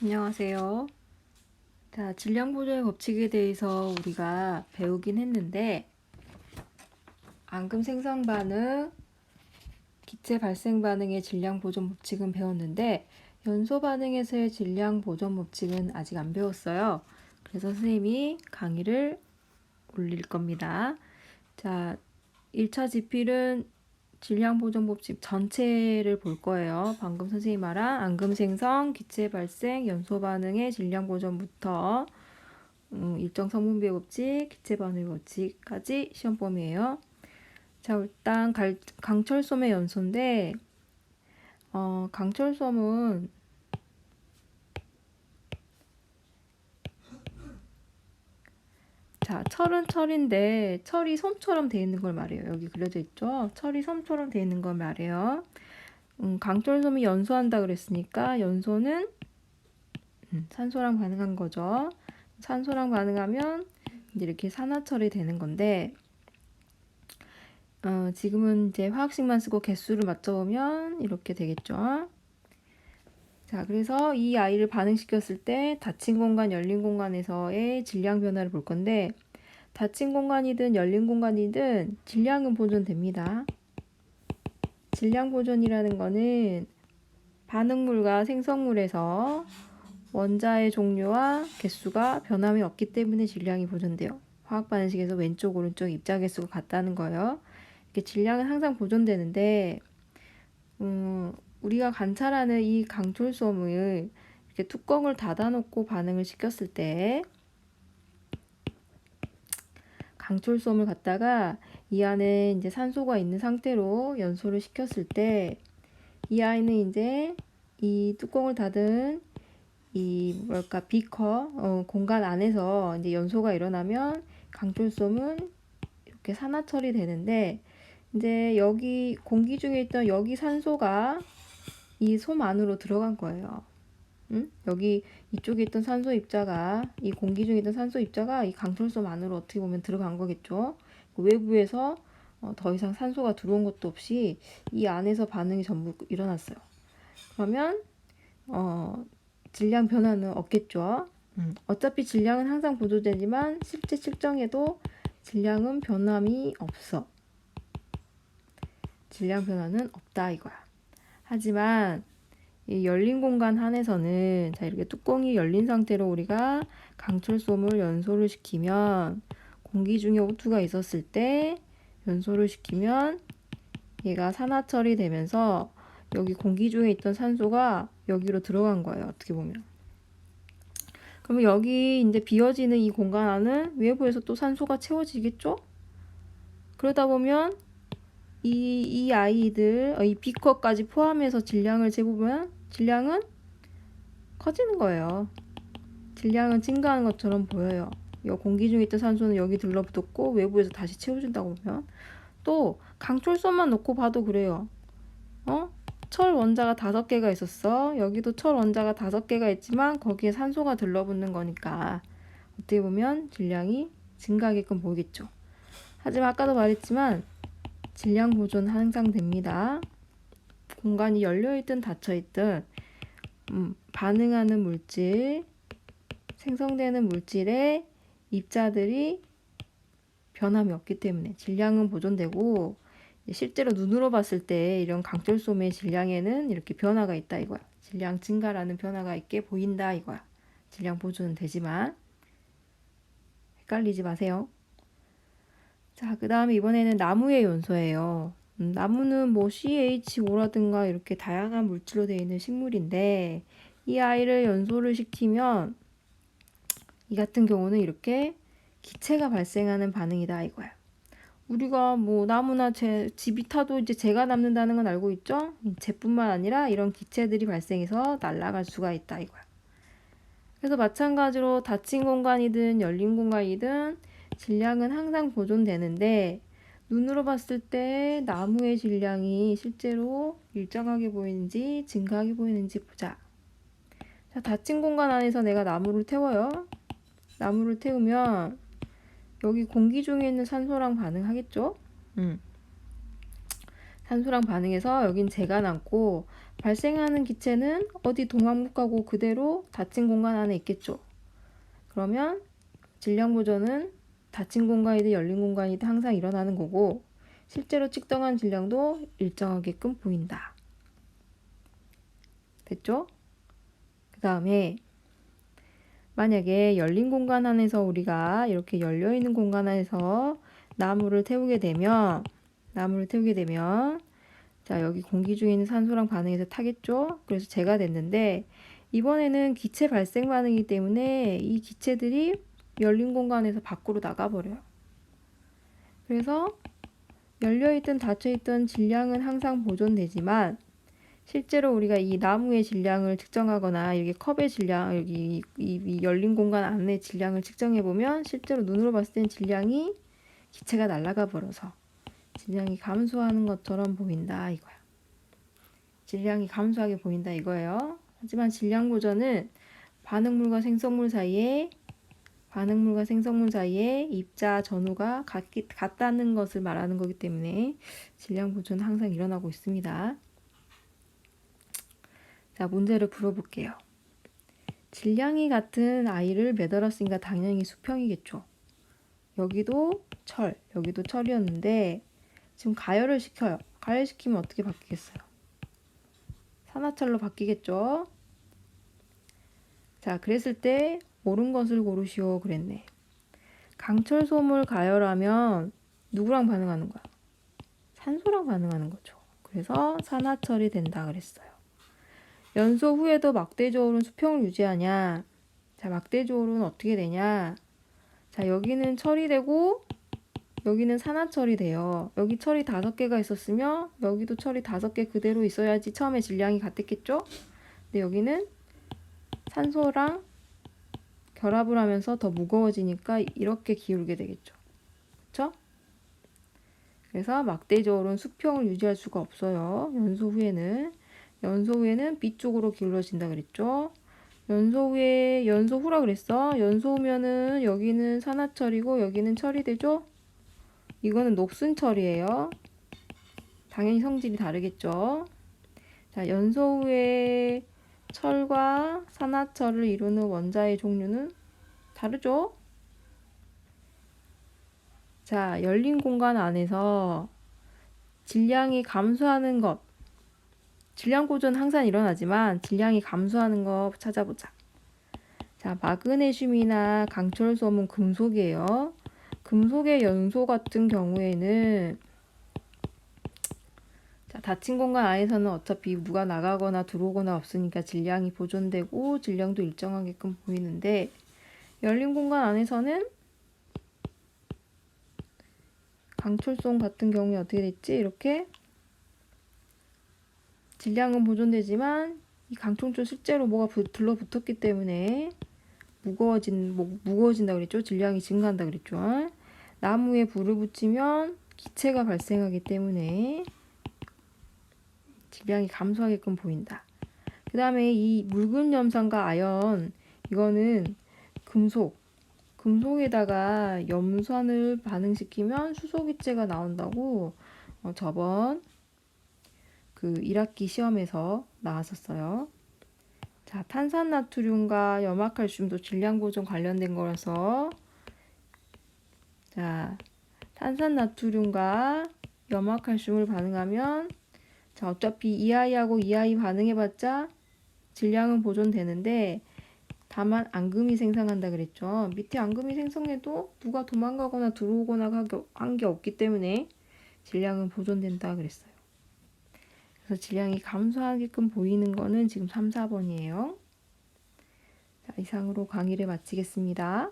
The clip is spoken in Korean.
안녕하세요. 자, 질량 보존의 법칙에 대해서 우리가 배우긴 했는데, 앙금 생성 반응, 기체 발생 반응의 질량 보존 법칙은 배웠는데, 연소 반응에서의 질량 보존 법칙은 아직 안 배웠어요. 그래서 선생님이 강의를 올릴 겁니다. 자, 1차 지필은 질량 보존 법칙 전체를 볼 거예요. 방금 선생님 말한 앙금 생성, 기체 발생, 연소 반응의 질량 보존부터 일정 성분비의 법칙, 기체 반응의 법칙까지 시험 범위예요. 자, 일단 강철솜의 연소인데 강철솜은 자, 철은 철인데 철이 솜처럼 돼 있는 걸 말해요. 여기 그려져 있죠? 철이 솜처럼 돼 있는 걸 말해요. 강철솜이 연소한다 그랬으니까 연소는 산소랑 반응한 거죠. 산소랑 반응하면 이렇게 산화철이 되는 건데 지금은 이제 화학식만 쓰고 개수를 맞춰보면 이렇게 되겠죠. 자, 그래서 이 아이를 반응시켰을 때 닫힌 공간, 열린 공간에서의 질량 변화를 볼 건데 닫힌 공간이든 열린 공간이든 질량은 보존됩니다. 질량 보존이라는 거는 반응물과 생성물에서 원자의 종류와 개수가 변함이 없기 때문에 질량이 보존돼요. 화학 반응식에서 왼쪽 오른쪽 입자 개수가 같다는 거예요. 이렇게 질량은 항상 보존되는데 우리가 관찰하는 이 강철솜을 이렇게 뚜껑을 닫아놓고 반응을 시켰을 때 강철솜을 갖다가 이 안에 이제 산소가 있는 상태로 연소를 시켰을 때 이 아이는 이제 이 뚜껑을 닫은 이 비커 공간 안에서 이제 연소가 일어나면 강철솜은 이렇게 산화철이 되는데 이제 여기 공기 중에 있던 여기 산소가 이 솜 안으로 들어간 거예요. 여기 이쪽에 있던 산소 입자가 이 공기 중에 있던 산소 입자가 이 강철솜 안으로 어떻게 보면 들어간 거겠죠. 외부에서 더 이상 산소가 들어온 것도 없이 이 안에서 반응이 전부 일어났어요. 그러면 질량 변화는 없겠죠. 어차피 질량은 항상 보존되지만 실제 측정에도 질량은 변함이 없어. 질량 변화는 없다 이거야. 하지만 이 열린 공간 안에서는 자 이렇게 뚜껑이 열린 상태로 우리가 강철솜을 연소를 시키면 공기 중에 O2가 있었을 때 연소를 시키면 얘가 산화철이 되면서 여기 공기 중에 있던 산소가 여기로 들어간 거예요. 어떻게 보면. 그러면 여기 이제 비어지는 이 공간 안은 외부에서 또 산소가 채워지겠죠? 그러다 보면 이 아이들, 이 비커까지 포함해서 질량을 재보면 질량은 커지는 거예요. 질량은 증가하는 것처럼 보여요. 이 공기 중에 있던 산소는 여기 들러붙었고 외부에서 다시 채워준다고 보면 또 강철솜만 놓고 봐도 그래요. 철 원자가 5개가 있었어. 여기도 철 원자가 5개가 있지만 거기에 산소가 들러붙는 거니까 어떻게 보면 질량이 증가하게끔 보이겠죠. 하지만 아까도 말했지만 질량 보존 항상 됩니다. 공간이 열려있든 닫혀있든 반응하는 물질, 생성되는 물질의 입자들이 변함이 없기 때문에 질량은 보존되고 실제로 눈으로 봤을 때 이런 강철솜의 질량에는 이렇게 변화가 있다 이거야. 질량 증가라는 변화가 있게 보인다 이거야. 질량 보존은 되지만 헷갈리지 마세요. 자, 그 다음에 이번에는 나무의 연소예요. 나무는 뭐 CH5라든가 이렇게 다양한 물질로 되어 있는 식물인데 이 아이를 연소를 시키면 이 같은 경우는 이렇게 기체가 발생하는 반응이다 이거야. 우리가 뭐 나무나 집이 타도 이제 재가 남는다는 건 알고 있죠? 재뿐만 아니라 이런 기체들이 발생해서 날아갈 수가 있다 이거야. 그래서 마찬가지로 닫힌 공간이든 열린 공간이든 질량은 항상 보존되는데 눈으로 봤을 때 나무의 질량이 실제로 일정하게 보이는지 증가하게 보이는지 보자. 자, 닫힌 공간 안에서 내가 나무를 태워요. 나무를 태우면 여기 공기 중에 있는 산소랑 반응하겠죠? 산소랑 반응해서 여긴 재가 남고 발생하는 기체는 어디 도망 못 가고 그대로 닫힌 공간 안에 있겠죠. 그러면 질량 보존은 닫힌 공간이든 열린 공간이든 항상 일어나는 거고 실제로 측정한 질량도 일정하게끔 보인다. 됐죠? 그 다음에 만약에 열린 공간 안에서 우리가 이렇게 열려있는 공간 안에서 나무를 태우게 되면 자, 여기 공기 중에 있는 산소랑 반응해서 타겠죠? 그래서 재가 됐는데 이번에는 기체 발생 반응이기 때문에 이 기체들이 열린 공간에서 밖으로 나가버려요. 그래서 열려있든 닫혀있든 질량은 항상 보존되지만 실제로 우리가 이 나무의 질량을 측정하거나 이렇게 컵의 질량, 여기 이 열린 공간 안의 질량을 측정해 보면 실제로 눈으로 봤을 땐 질량이 기체가 날아가 버려서 질량이 감소하는 것처럼 보인다 이거야. 질량이 감소하게 보인다 이거예요. 하지만 질량 보존은 반응물과 생성물 사이에 입자 전후가 같다는 것을 말하는 거기 때문에 질량 보존은 항상 일어나고 있습니다. 자, 문제를 풀어볼게요. 질량이 같은 아이를 매달았으니까 당연히 수평이겠죠. 여기도 철이었는데 지금 가열을 시켜요. 가열시키면 어떻게 바뀌겠어요? 산화철로 바뀌겠죠. 자, 그랬을 때 옳은 것을 고르시오 그랬네. 강철솜을 가열하면 누구랑 반응하는 거야? 산소랑 반응하는 거죠. 그래서 산화철이 된다 그랬어요. 연소 후에도 막대저울은 수평을 유지하냐? 자, 막대저울은 어떻게 되냐? 자, 여기는 철이 되고 여기는 산화철이 돼요. 여기 철이 5개가 있었으면 여기도 철이 5개 그대로 있어야지 처음에 질량이 같았겠죠? 근데 여기는 산소랑 결합을 하면서 더 무거워지니까 이렇게 기울게 되겠죠. 그쵸? 그래서 막대저울은 수평을 유지할 수가 없어요. 연소 후에는 B쪽으로 기울어진다 그랬죠. 연소 후라 그랬어. 연소 후면은 여기는 산화철이고 여기는 철이 되죠. 이거는 녹슨 철이에요. 당연히 성질이 다르겠죠. 자, 연소 후에 철과 산화철을 이루는 원자의 종류는 다르죠. 자, 열린 공간 안에서 질량이 감소하는 것, 질량 보존 항상 일어나지만 질량이 감소하는 거 찾아보자. 자, 마그네슘이나 강철솜은 금속이에요. 금속의 연소 같은 경우에는 자, 닫힌 공간 안에서는 어차피 누가 나가거나 들어오거나 없으니까 질량이 보존되고 질량도 일정하게끔 보이는데 열린 공간 안에서는 강철솜 같은 경우에 어떻게 됐지? 이렇게 질량은 보존되지만 이 강철솜 실제로 뭐가 들러붙었기 때문에 무거워진다 그랬죠? 질량이 증가한다 그랬죠? 나무에 불을 붙이면 기체가 발생하기 때문에 질량이 감소하게끔 보인다. 그 다음에 이 묽은 염산과 아연, 이거는 금속에다가 염산을 반응시키면 수소기체가 나온다고 저번 그 1학기 시험에서 나왔었어요. 자, 탄산나트륨과 염화칼슘도 질량 보존 관련된 거라서 자, 탄산나트륨과 염화칼슘을 반응하면 자, 어차피 이 아이하고 이 아이 반응해봤자 질량은 보존되는데 다만 앙금이 생성한다 그랬죠. 밑에 앙금이 생성해도 누가 도망가거나 들어오거나 한 게 없기 때문에 질량은 보존된다 그랬어요. 그래서 질량이 감소하게끔 보이는 거는 지금 3, 4번이에요. 자, 이상으로 강의를 마치겠습니다.